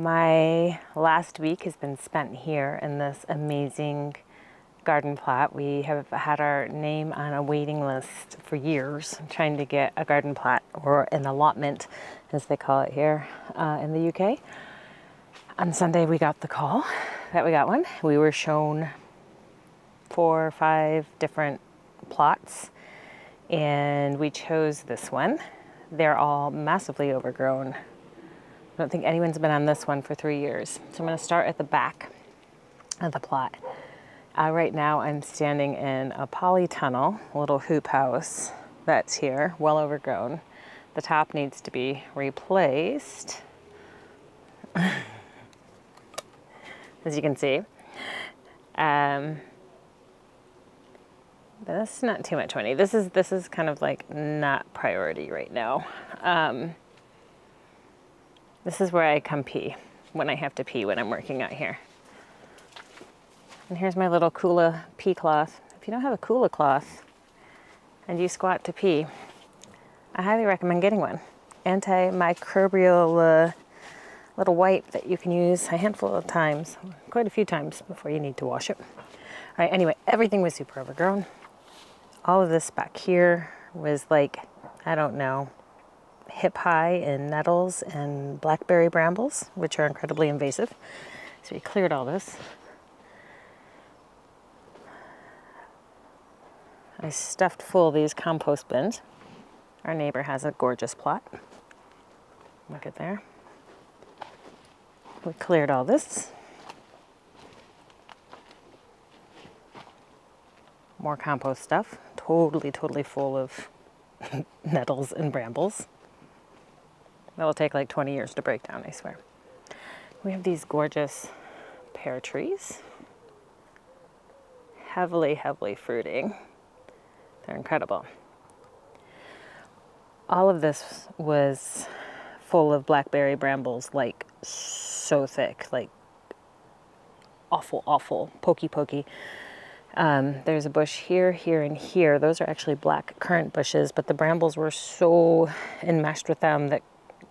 My last week has been spent here in this amazing garden plot. We have had our name on a waiting list for years, trying to get a garden plot, or an allotment, as they call it here in the UK. On Sunday, we got the call that we got one. We were shown 4 or 5 different plots, and we chose this one. They're all massively overgrown. I don't think anyone's been on this one for 3 years. So I'm going to start at the back of the plot. Right now I'm standing in a polytunnel, a little hoop house that's here, well overgrown. The top needs to be replaced, as you can see. But that's not too much money. This is kind of like not priority right now. This is where I come pee when I have to pee when I'm working out here. And here's my little Kula pee cloth. If you don't have a Kula cloth and you squat to pee, I highly recommend getting one. Antimicrobial little wipe that you can use a handful of times, quite a few times before you need to wash it. All right, anyway, everything was super overgrown. All of this back here was like, I don't know, hip high in nettles and blackberry brambles, which are incredibly invasive. So we cleared all this. I stuffed full of these compost bins. Our neighbor has a gorgeous plot. Look at there. We cleared all this. More compost stuff. Totally full of nettles and brambles. That'll take like 20 years to break down, I swear. We have these gorgeous pear trees. Heavily fruiting. They're incredible. All of this was full of blackberry brambles, like so thick, like awful, pokey. There's a bush here, and here. Those are actually black currant bushes, but the brambles were so enmeshed with them that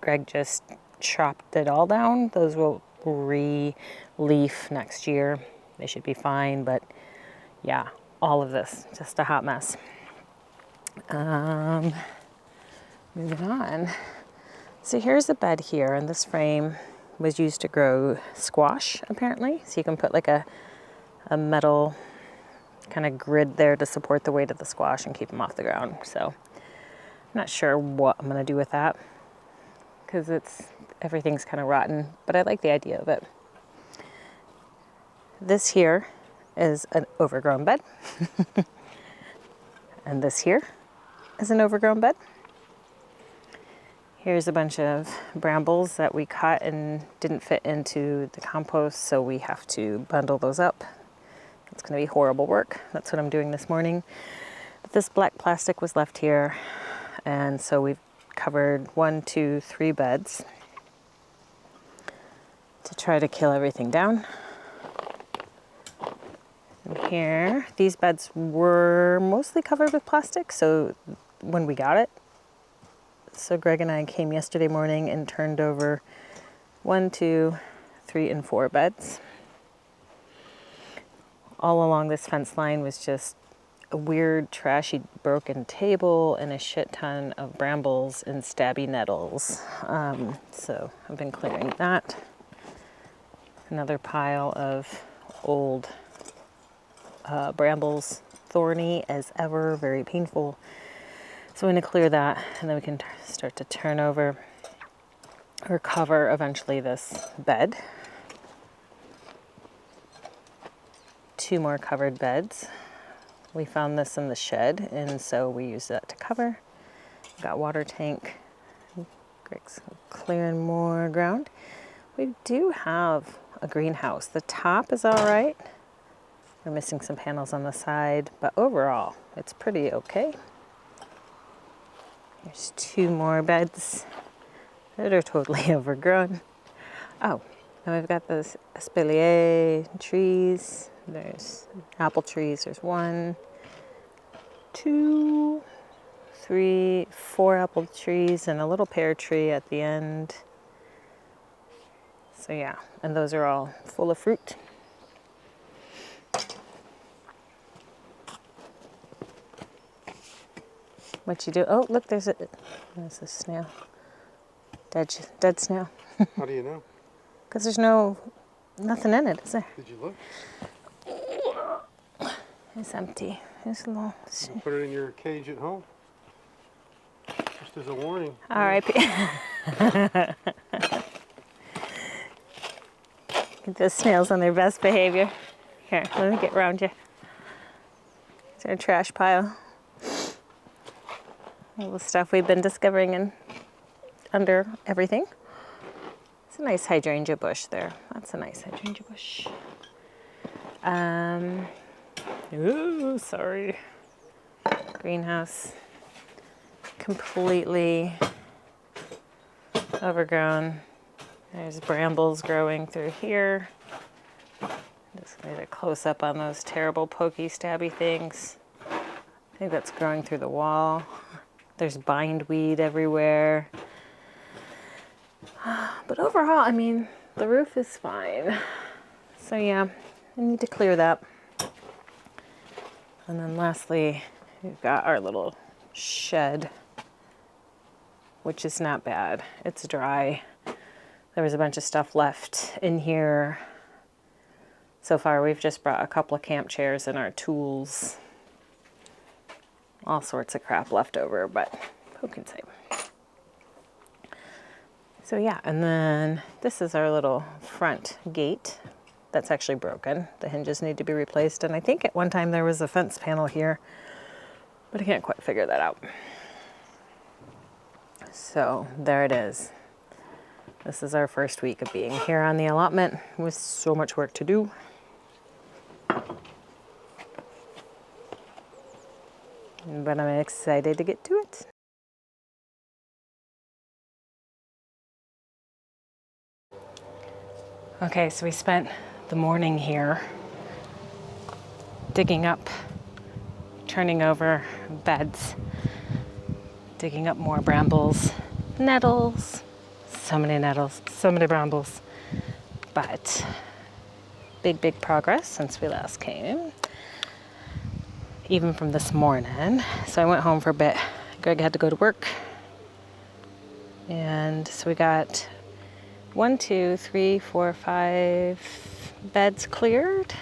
Greg just chopped it all down. Those will re-leaf next year. They should be fine, but yeah, all of this, just a hot mess. Moving on. So here's a bed here, and this frame was used to grow squash, apparently. So you can put like a metal kind of grid there to support the weight of the squash and keep them off the ground. So I'm not sure what I'm going to do with that, because everything's kind of rotten, but I like the idea of it. This here is an overgrown bed. And this here is an overgrown bed. Here's a bunch of brambles that we cut and didn't fit into the compost, so we have to bundle those up. It's going to be horrible work. That's what I'm doing this morning. But this black plastic was left here, and so we've covered 1, 2, 3 beds to try to kill everything down. And here, these beds were mostly covered with plastic, so when we got it, so Greg and I came yesterday morning and turned over 1, 2, 3, and 4 beds. All along this fence line was just a weird, trashy, broken table and a shit ton of brambles and stabby nettles. So I've been clearing that. Another pile of old brambles, thorny as ever, very painful. So I'm going to clear that, and then we can start to turn over or cover eventually this bed. 2 more covered beds. We found this in the shed, and so we used that to cover. Got water tank. Greg's clearing more ground. We do have a greenhouse. The top is all right. We're missing some panels on the side, but overall, it's pretty okay. There's 2 more beds that are totally overgrown. Oh, and we've got those espalier trees. There's apple trees. There's 1, 2, 3, 4 apple trees and a little pear tree at the end. So yeah, and those are all full of fruit. What you do? Oh, look, there's a snail. Dead snail. How do you know? Because there's nothing in it, is there? Did you look? It's empty. It's a little. You put it in your cage at home. Just as a warning. R.I.P. The snails on their best behavior. Here, let me get around you. Is there a trash pile? All the stuff we've been discovering under everything. It's a nice hydrangea bush there. That's a nice hydrangea bush. Ooh, sorry. Greenhouse. Completely overgrown. There's brambles growing through here. Just made a close up on those terrible pokey stabby things. I think that's growing through the wall. There's bindweed everywhere. But overall, I mean, the roof is fine. So yeah, I need to clear that. And then lastly, we've got our little shed, which is not bad. It's dry. There was a bunch of stuff left in here. So far, we've just brought a couple of camp chairs and our tools. All sorts of crap left over, but who can say? So yeah, and then this is our little front gate that's actually broken. The hinges need to be replaced, and I think at one time there was a fence panel here, but I can't quite figure that out. So there it is. This is our first week of being here on the allotment with so much work to do. But I'm excited to get to it. Okay, so we spent the morning here digging up, turning over beds, digging up more brambles, nettles, so many nettles, so many brambles, but big progress since we last came, even from this morning. So I went home for a bit. Greg had to go to work, and so we got 1, 2, 3, 4, 5 beds cleared,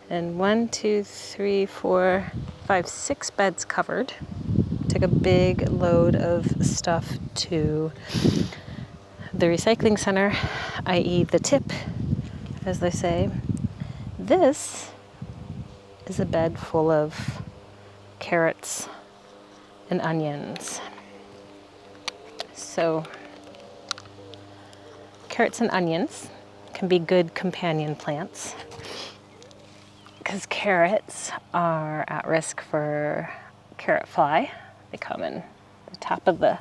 and 1, 2, 3, 4, 5, 6 beds covered. Took a big load of stuff to the recycling center, i.e. the tip, as they say. This is a bed full of carrots and onions. So carrots and onions can be good companion plants because carrots are at risk for carrot fly. They come in the top of the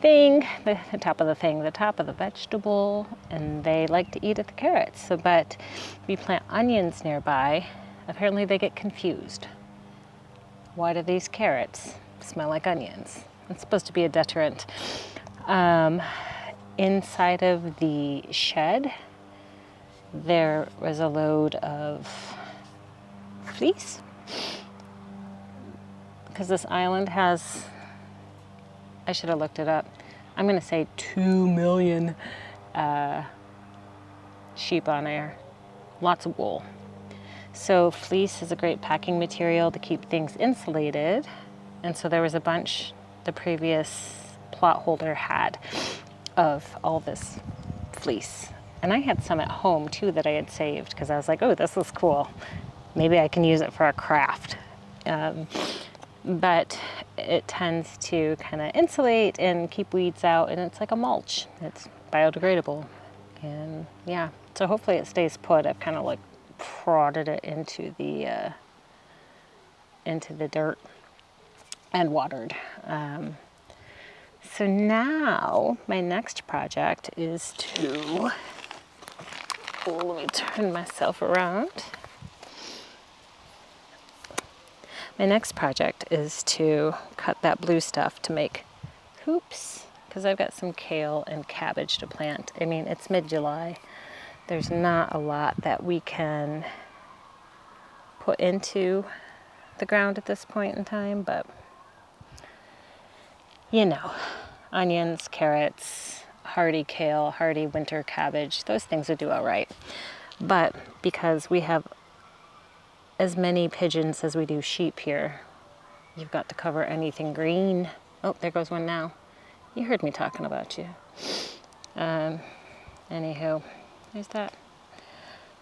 thing, the top of the vegetable, and they like to eat at the carrots. So, but if you plant onions nearby, apparently they get confused. Why do these carrots smell like onions? It's supposed to be a deterrent. Inside of the shed, there was a load of fleece, because this island has, I should have looked it up, I'm going to say 2 million sheep on air. Lots of wool. So fleece is a great packing material to keep things insulated. And so there was a bunch the previous plot holder had of all this fleece. And I had some at home too that I had saved because I was like, oh, this is cool. Maybe I can use it for a craft. But it tends to kind of insulate and keep weeds out, and it's like a mulch. It's biodegradable. And yeah, so hopefully it stays put. I've kind of like prodded it into the dirt and watered. So now my next project is to, let me turn myself around. My next project is to cut that blue stuff to make hoops, because I've got some kale and cabbage to plant. I mean, it's mid-July. There's not a lot that we can put into the ground at this point in time, but you know, onions, carrots, hardy kale, hardy winter cabbage, those things would do all right. But because we have as many pigeons as we do sheep here, you've got to cover anything green. Oh, there goes one now. You heard me talking about you. Anywho, there's that.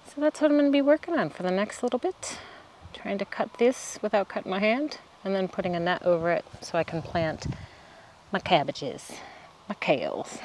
So that's what I'm going to be working on for the next little bit. Trying to cut this without cutting my hand, and then putting a net over it so I can plant my cabbages, my kales.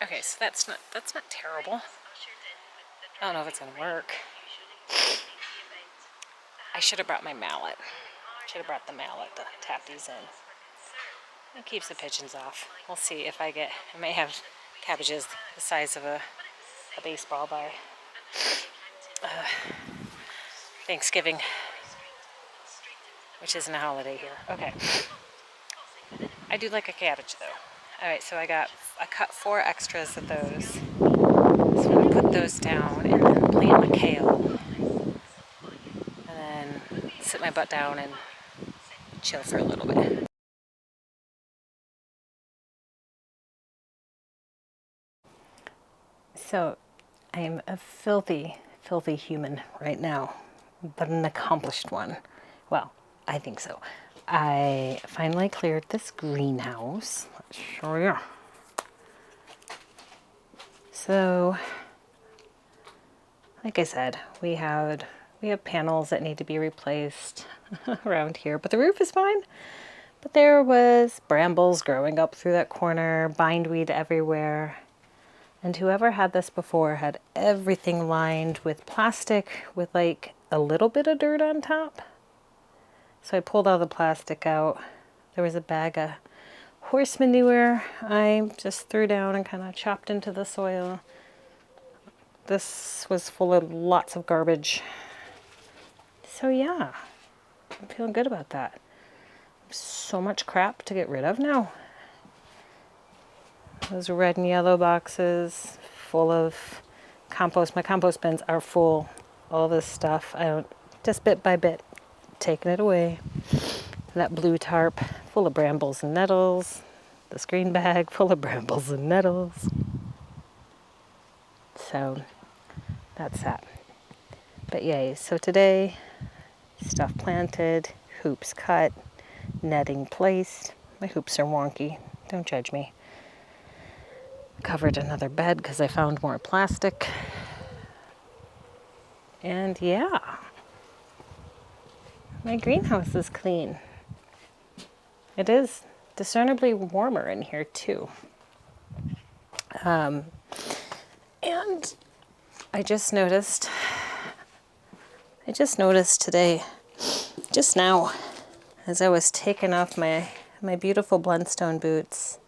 Okay, so that's not terrible. I don't know if it's gonna work. I should have brought my mallet. Should have brought the mallet to tap these in. It keeps the pigeons off. We'll see if I may have cabbages the size of a baseball by Thanksgiving, which isn't a holiday here. Okay. I do like a cabbage though. Alright, so I cut 4 extras of those. So I'm gonna put those down and then plant my kale. And then sit my butt down and chill for a little bit. So I am a filthy, filthy human right now, but an accomplished one. Well, I think so. I finally cleared this greenhouse. Let's show you. So, like I said, we have panels that need to be replaced around here, but the roof is fine. But there was brambles growing up through that corner, bindweed everywhere. And whoever had this before had everything lined with plastic with like a little bit of dirt on top. So I pulled all the plastic out. There was a bag of horse manure I just threw down and kind of chopped into the soil. This was full of lots of garbage. So yeah, I'm feeling good about that. So much crap to get rid of now. Those red and yellow boxes full of compost. My compost bins are full. All this stuff. I don't, just bit by bit, taking it away. That blue tarp full of brambles and nettles. This green bag full of brambles and nettles. So that's that. But yay, so today, stuff planted, hoops cut, netting placed. My hoops are wonky. Don't judge me. Covered another bed because I found more plastic. And yeah, my greenhouse is clean. It is discernibly warmer in here too. And I just noticed today, just now, as I was taking off my beautiful Blundstone boots.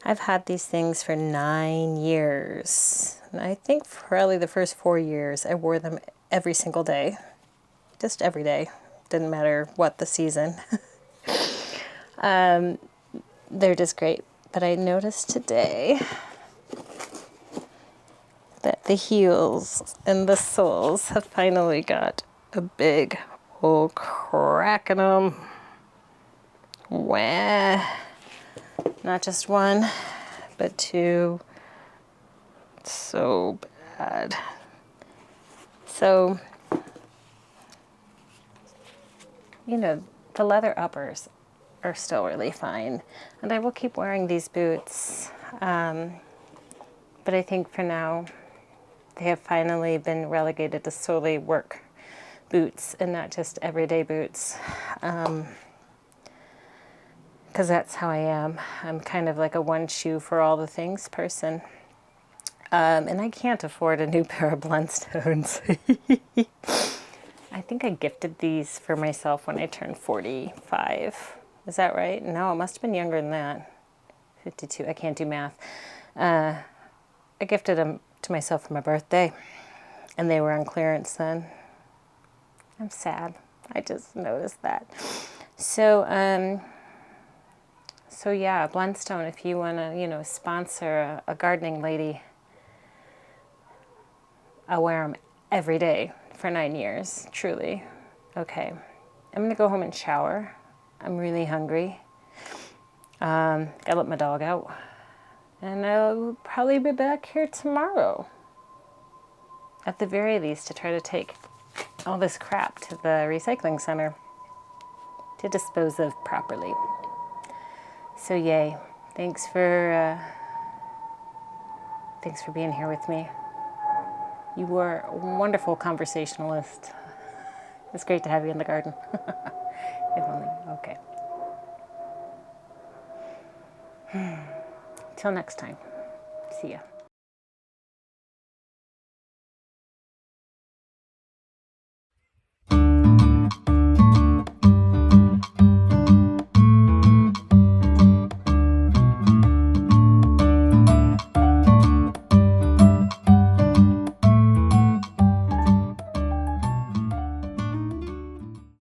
I've had these things for 9 years. And I think probably the first 4 years I wore them every single day. Just every day. Didn't matter what the season. they're just great. But I noticed today that the heels and the soles have finally got a big old crack in them. Wah. Not just one, but two. So bad. So, you know, the leather uppers are still really fine. And I will keep wearing these boots. But I think for now, they have finally been relegated to solely work boots and not just everyday boots. Because that's how I am. I'm kind of like a one shoe for all the things person. And I can't afford a new pair of Blundstones. I think I gifted these for myself when I turned 45. Is that right? No, it must have been younger than that. 52. I can't do math. I gifted them to myself for my birthday, and they were on clearance then. I'm sad. I just noticed that. So, yeah, Blundstone, if you want to, sponsor a gardening lady, I'll wear them every day for 9 years, truly. Okay, I'm gonna go home and shower. I'm really hungry. Gotta let my dog out. And I'll probably be back here tomorrow, at the very least, to try to take all this crap to the recycling center to dispose of properly. So yay. Thanks for being here with me. You were a wonderful conversationalist. It's great to have you in the garden. If only. Okay. Till next time. See ya.